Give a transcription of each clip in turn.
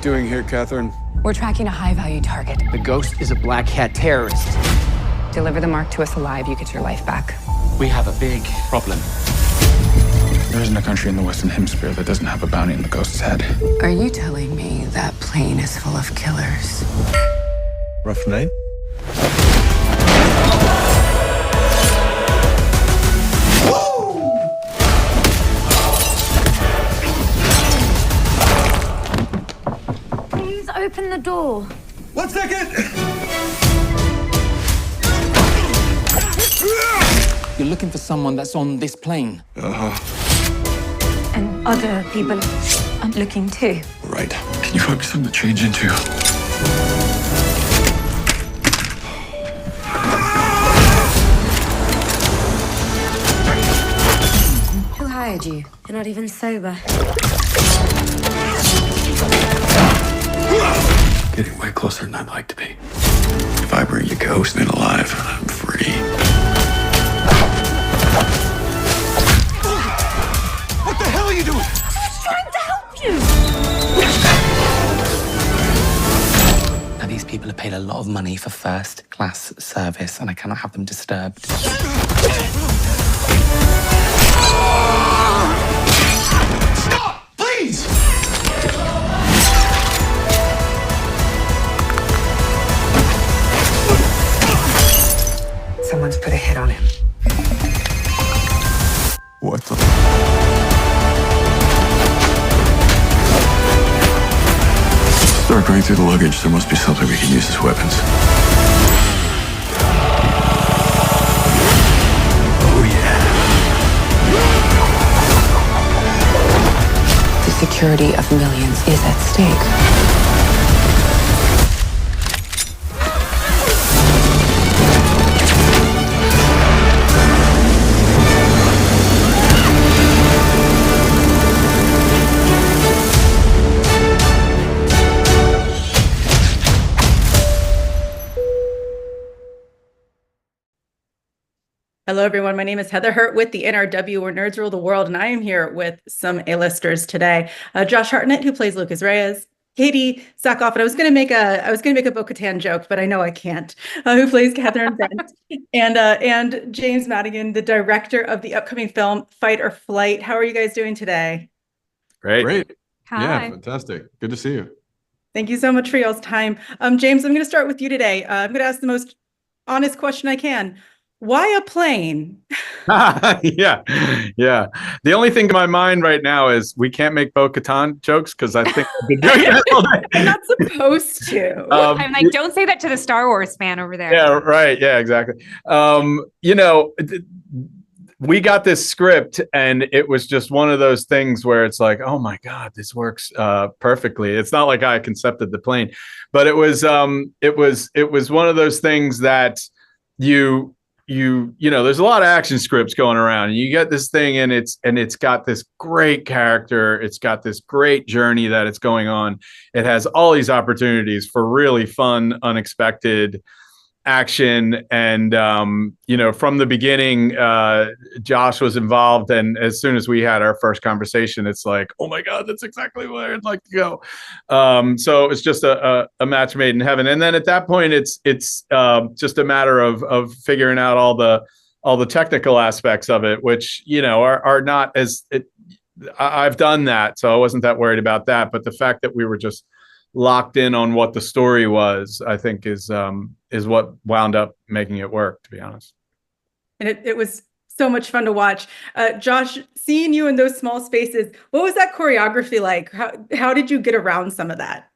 doing here, Katherine? We're tracking a high-value target. The ghost is a black hat terrorist. Deliver the mark to us alive, you get your life back. We have a big problem. There isn't a country in the Western Hemisphere that doesn't have a bounty in the ghost's head. Are you telling me that plane is full of killers? Rough night? Please open the door. 1 second! You're looking for someone that's on this plane. And other people are looking too. Right. Can you find me something to change into? Who hired you? You're not even sober. Getting way closer than I'd like to be. If I bring you ghost in alive, I'm free. What the hell are you doing? I was trying to help you. Now, these people are paid a lot of money for first-class service, and I cannot have them disturbed. Stop! Please! Someone's put a hit on him. What the? Start going through the luggage. There must be something we can use as weapons. Oh, yeah. The security of millions is at stake. Hello, everyone. My name is Heather Hurt with the NRW, where nerds rule the world, and I am here with some A-listers today. Josh Hartnett, who plays Lucas Reyes, Katee Sackhoff, and I was going to make a Bo-Katan joke, but I know I can't. Who plays Katherine Brunt, and James Madigan, the director of the upcoming film Fight or Flight. How are you guys doing today? Great. Hi. Yeah, fantastic. Good to see you. Thank you so much for y'all's time. James, I'm going to start with you today. I'm going to ask the most honest question I can. Why a plane? Yeah. The only thing in my mind right now is we can't make Bo-Katan jokes because I think I've been doing that all day. I'm not supposed to. I'm like, don't say that to the Star Wars fan over there. Yeah, right. Yeah, exactly. We got this script and it was just one of those things where it's like, oh my God, this works perfectly. It's not like I concepted the plane, but it was one of those things that there's a lot of action scripts going around and you get this thing and it's got this great character. It's got this great journey that it's going on. It has all these opportunities for really fun, unexpected action. And, from the beginning, Josh was involved. And as soon as we had our first conversation, it's like, oh my God, that's exactly where I'd like to go. So it's just a match made in heaven. And then at that point, it's just a matter of figuring out all the technical aspects of it, which, are not as I've done that. So I wasn't that worried about that. But the fact that we were just locked in on what the story was, I think is what wound up making it work, to be honest. And it was so much fun to watch. Josh, seeing you in those small spaces, what was that choreography like? How did you get around some of that?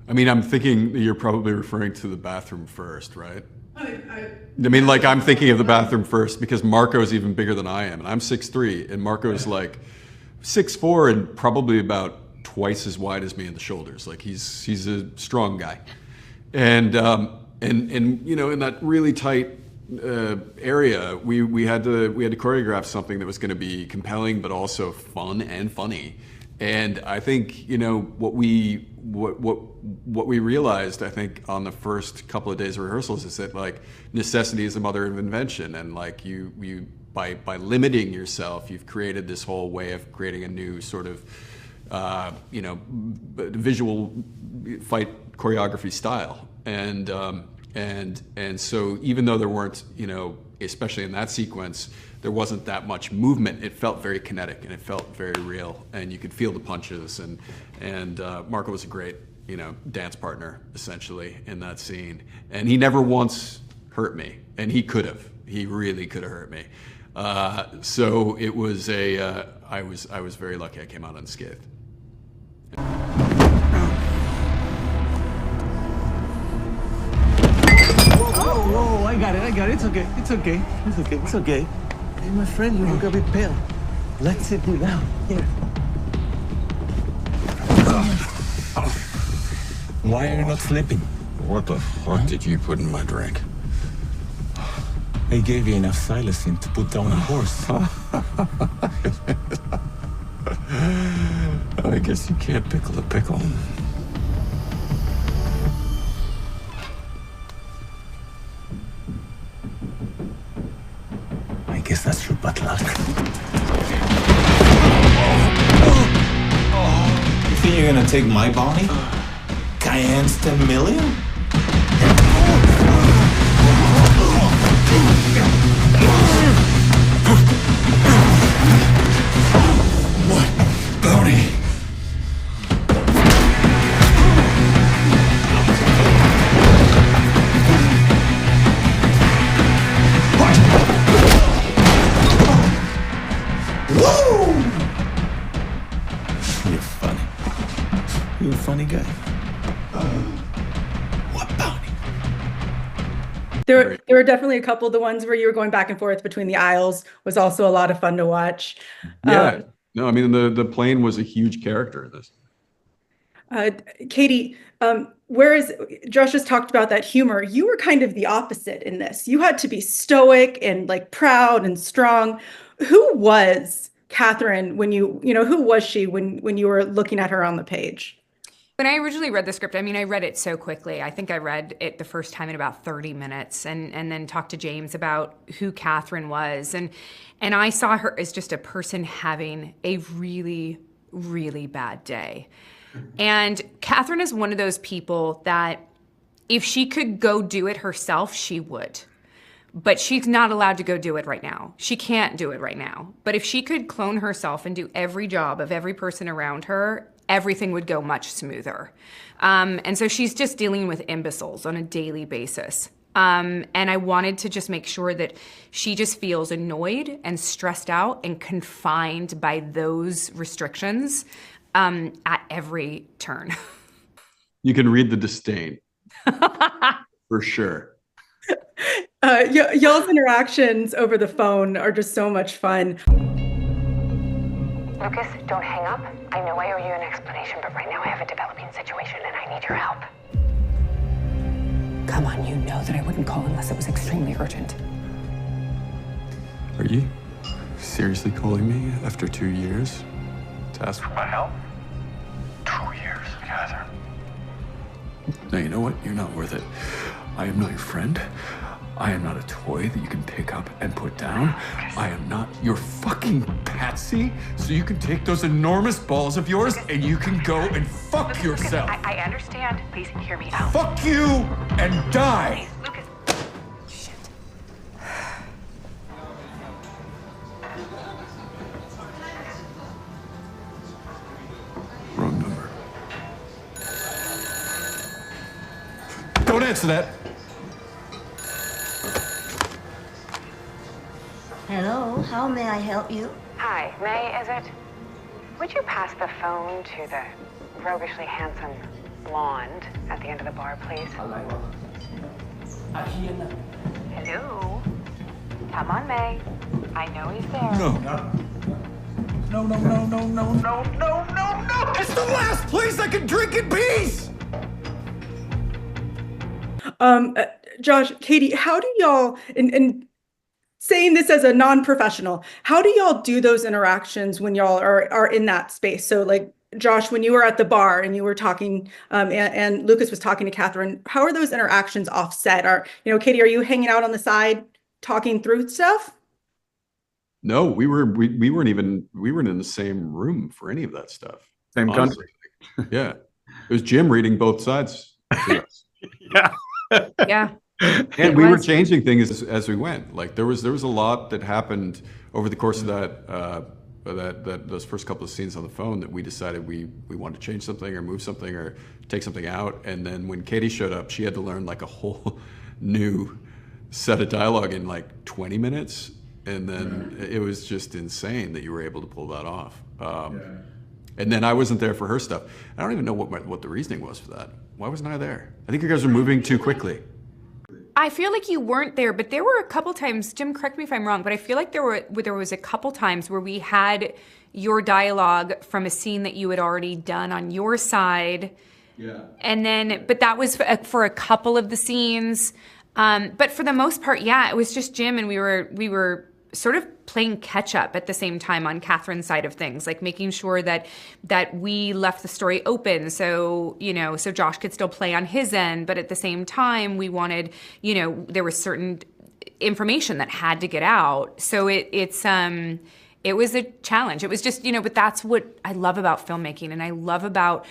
I mean, I'm thinking you're probably referring to the bathroom first, right? I'm thinking of the bathroom first because Marco's even bigger than I am. And I'm 6'3", and Marco's like 6'4", and probably about twice as wide as me in the shoulders. Like he's a strong guy. And in that really tight area, we had to choreograph something that was going to be compelling but also fun and funny. And I think what we realized, I think, on the first couple of days of rehearsals is that like necessity is the mother of invention, and like you by limiting yourself, you've created this whole way of creating a new sort of visual fight choreography style. And so even though there weren't, especially in that sequence, there wasn't that much movement, it felt very kinetic and it felt very real, and you could feel the punches. And Marco was a great, dance partner essentially in that scene. And he never once hurt me, and he could have. He really could have hurt me. So it was I was very lucky I came out unscathed. Whoa, I got it. It's okay. Hey, my friend, you look a bit pale. Let's sit you down. Here. Why are you not sleeping? What the fuck did you put in my drink? I gave you enough silencing to put down a horse. I guess you can't pickle a pickle. I guess that's your butt luck. You think you're gonna take my bounty? Cayenne's 10 million? What bounty? You're funny. You're a funny guy. What bounty? There were definitely a couple of the ones where you were going back and forth between the aisles was also a lot of fun to watch. Yeah. No, I mean, the plane was a huge character in this. Katee, whereas Josh just talked about that humor, you were kind of the opposite in this. You had to be stoic and like proud and strong. Who was Katherine when who was she when you were looking at her on the page? When I originally read the script, I mean, I read it so quickly. I think I read it the first time in about 30 minutes and then talked to James about who Katherine was. And I saw her as just a person having a really, really bad day. And Katherine is one of those people that if she could go do it herself, she would. But she's not allowed to go do it right now. She can't do it right now. But if she could clone herself and do every job of every person around her, everything would go much smoother. And so she's just dealing with imbeciles on a daily basis. And I wanted to just make sure that she just feels annoyed and stressed out and confined by those restrictions at every turn. You can read the disdain. For sure. Y'all's interactions over the phone are just so much fun. Lucas, don't hang up. I know I owe you an explanation, but right now I have a developing situation and I need your help. Come on, you know that I wouldn't call unless it was extremely urgent. Are you seriously calling me after 2 years to ask for my help? 2 years, Katherine. No, you know what? You're not worth it. I am not your friend. I am not a toy that you can pick up and put down. I am not your fucking patsy, so you can take those enormous balls of yours and you can go and fuck yourself. I understand. Please hear me out. Fuck you and die. Lucas. Shit. Wrong number. Don't answer that. Hello, how may I help you? Hi, May, is it? Would you pass the phone to the roguishly handsome blonde at the end of the bar, please? Hello? Come on, May. I know he's there. No. No. It's the last place I can drink in peace. Josh, Katee, how do y'all, and saying this as a non-professional, how do y'all do those interactions when y'all are in that space? So like, Josh, when you were at the bar and you were talking, and Lucas was talking to Katherine, how are those interactions offset? Katee, are you hanging out on the side talking through stuff? No, we weren't in the same room for any of that stuff. Same Honestly. country. Yeah. It was Jim reading both sides to us. Yeah. Yeah. And we were changing things as we went. Like there was a lot that happened over the course of those first couple of scenes on the phone that we decided we wanted to change something or move something or take something out. And then when Katee showed up, she had to learn like a whole new set of dialogue in like 20 minutes. And then it was just insane that you were able to pull that off. And then I wasn't there for her stuff. I don't even know what the reasoning was for that. Why wasn't I there? I think you guys were moving too quickly. I feel like you weren't there, but there were a couple times, Jim, correct me if I'm wrong, but I feel like there was a couple times where we had your dialogue from a scene that you had already done on your side. Yeah. And then, but that was for a couple of the scenes. But for the most part, yeah, it was just Jim, and we were sort of playing catch up at the same time on Katherine's side of things, like making sure that we left the story open so Josh could still play on his end, but at the same time we wanted, there was certain information that had to get out. So it was a challenge. It was just, but that's what I love about filmmaking, and I love about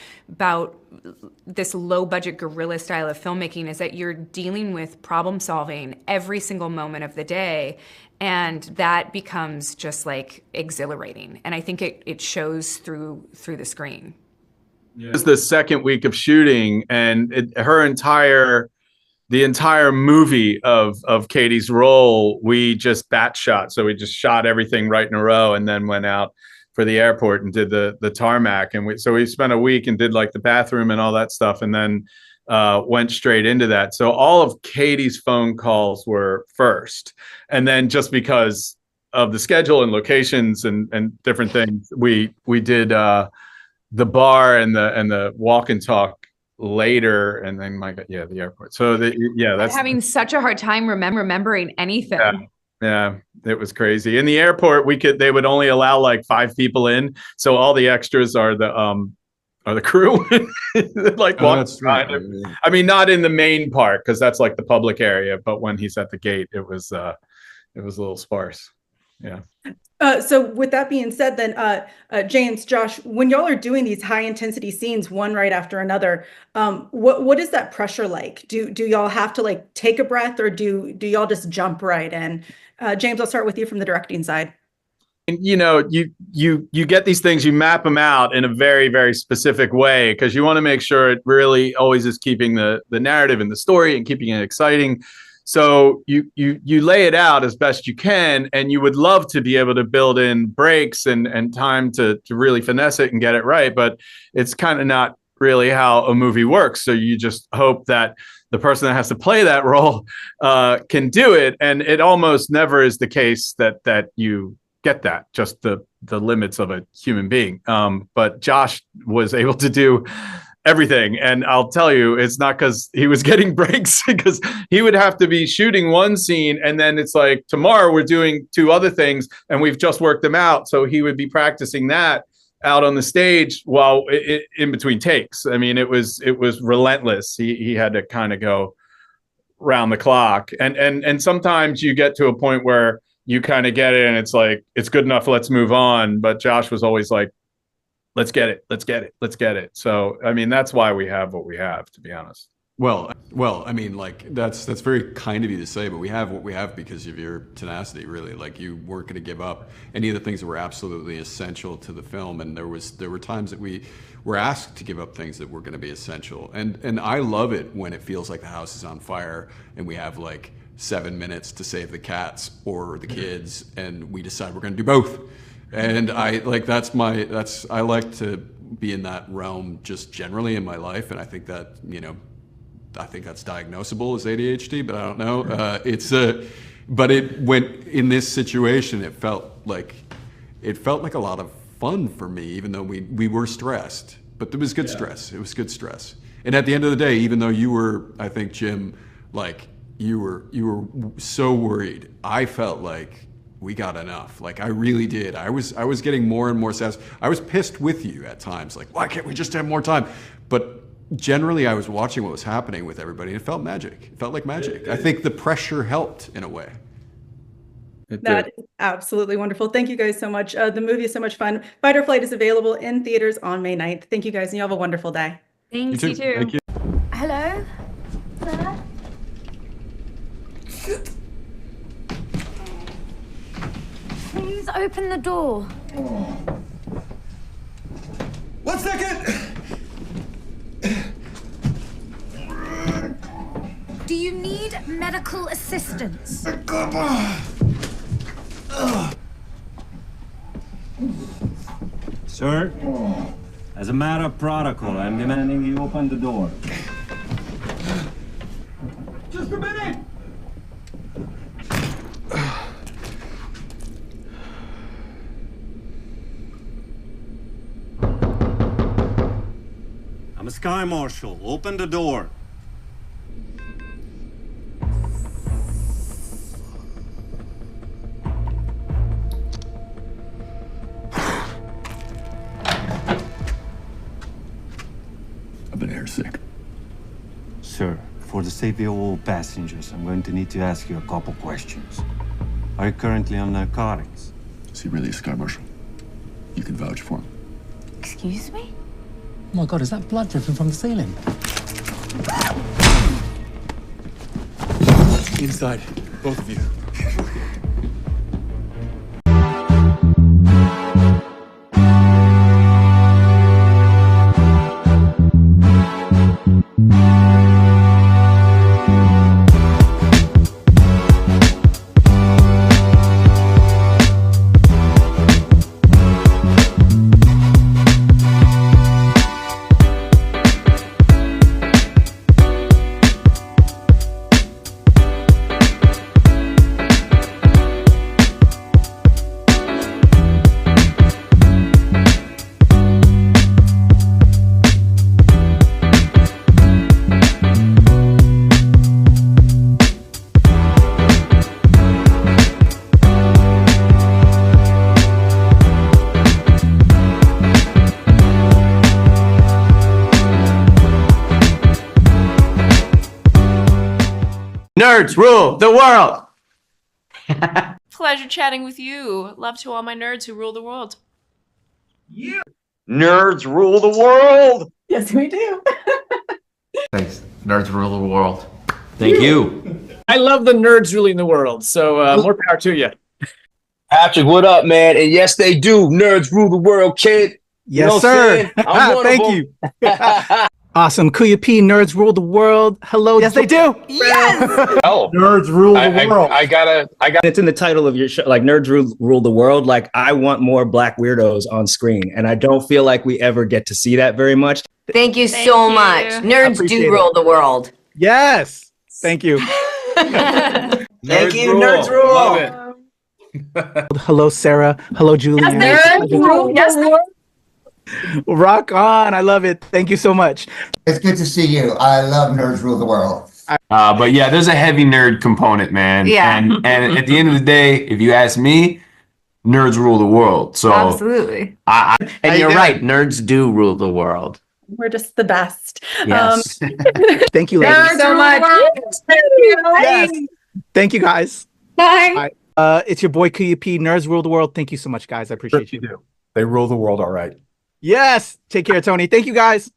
this low budget guerrilla style of filmmaking is that you're dealing with problem solving every single moment of the day. And that becomes just like exhilarating. And I think it shows through the screen. Yeah. It was the second week of shooting, and the entire movie of Katee's role, we just batch shot. So we just shot everything right in a row and then went out for the airport and did the tarmac. And we spent a week and did like the bathroom and all that stuff. And then went straight into that. So all of Katee's phone calls were first. And then just because of the schedule and locations and different things, we did the bar and the walk and talk later, and then the airport. So that's having such a hard time remembering anything. Yeah, it was crazy. In the airport, they would only allow like 5 people in. So all the extras are the crew. Like that's right. I mean, not in the main part because that's like the public area, but when he's at the gate, it was a little sparse. Yeah. So with that being said, then James, Josh, when y'all are doing these high intensity scenes, one right after another, what is that pressure like? Do y'all have to like take a breath, or do y'all just jump right in? James, I'll start with you from the directing side. You get these things, you map them out in a very, very specific way because you want to make sure it really always is keeping the narrative and the story and keeping it exciting. So you lay it out as best you can, and you would love to be able to build in breaks and time to really finesse it and get it right. But it's kind of not really how a movie works. So you just hope that the person that has to play that role can do it. And it almost never is the case that you get that, just the limits of a human being. But Josh was able to do everything. And I'll tell you, it's not because he was getting breaks, because he would have to be shooting one scene and then it's like, tomorrow we're doing 2 other things and we've just worked them out. So he would be practicing that out on the stage while in between takes. I mean, it was relentless. He had to kind of go round the clock. And sometimes you get to a point where you kind of get it and it's like, it's good enough, let's move on. But Josh was always like, let's get it. So, I mean, that's why we have what we have, to be honest. Well, I mean, like that's very kind of you to say, but we have what we have because of your tenacity, really. Like you weren't going to give up any of the things that were absolutely essential to the film, and there were times that we were asked to give up things that were going to be essential. And I love it when it feels like the house is on fire and we have like 7 minutes to save the cats or the kids, and we decide we're going to do both. And I like I like to be in that realm just generally in my life, and I think that I think that's diagnosable as ADHD, but I don't know. But it went in this situation. It felt like a lot of fun for me, even though we were stressed. But it was good stress. It was good stress. And at the end of the day, even though you were, I think, Jim, like you were so worried, I felt like we got enough. Like I really did. I was getting more and more satisfied. I was pissed with you at times. Like, why can't we just have more time? But generally, I was watching what was happening with everybody, and it felt magic. It felt like magic. I think the pressure helped in a way. That is absolutely wonderful. Thank you guys so much. The movie is so much fun. Fight or Flight is available in theaters on May 9th. Thank you guys, and you have a wonderful day. Thanks, you too. Thank you. Hello? Sir? Please open the door. 1 second. Do you need medical assistance? Sir, as a matter of protocol, I'm demanding you open the door. Just a minute. I'm a Sky Marshal. Open the door. I've been airsick. Sir, for the safety of all passengers, I'm going to need to ask you a couple questions. Are you currently on narcotics? Is he really a Sky Marshal? You can vouch for him. Excuse me? Oh my God, is that blood dripping from the ceiling? Inside, both of you. Nerds rule the world. Pleasure chatting with you. Love to all my nerds who rule the world. Nerds rule the world. Yes, we do. Thanks. Nerds rule the world. Thank you. I love the nerds ruling the world, so more power to you. Patrick, what up, man? And yes, they do. Nerds rule the world, kid. Yes, know what sir. I'm one Thank of you. Awesome. Kuya P, nerds rule the world. Hello. Yes, they do. Yes! Oh, Nerds rule the world. I got. It's in the title of your show, like Nerds Rule the World. Like, I want more black weirdos on screen, and I don't feel like we ever get to see that very much. Thank you so much. Nerds do rule the world. Yes. Thank you. Thank you, nerds rule. Love it. Hello, Sarah. Hello, Julian. Yes, Rock on. I love it. Thank you so much. It's good to see you. I love Nerds Rule the World. But yeah, there's a heavy nerd component, man. Yeah. And at the end of the day, if you ask me, nerds rule the world. So absolutely. And you're right. Nerds do rule the world. We're just the best. Yes. Thank you, ladies. Thanks so much. Yes. Thank you, guys. Bye. It's your boy Kuya P. Nerds rule the world. Thank you so much, guys. I appreciate you. do. They rule the world all right. Yes. Take care, Tony. Thank you, guys.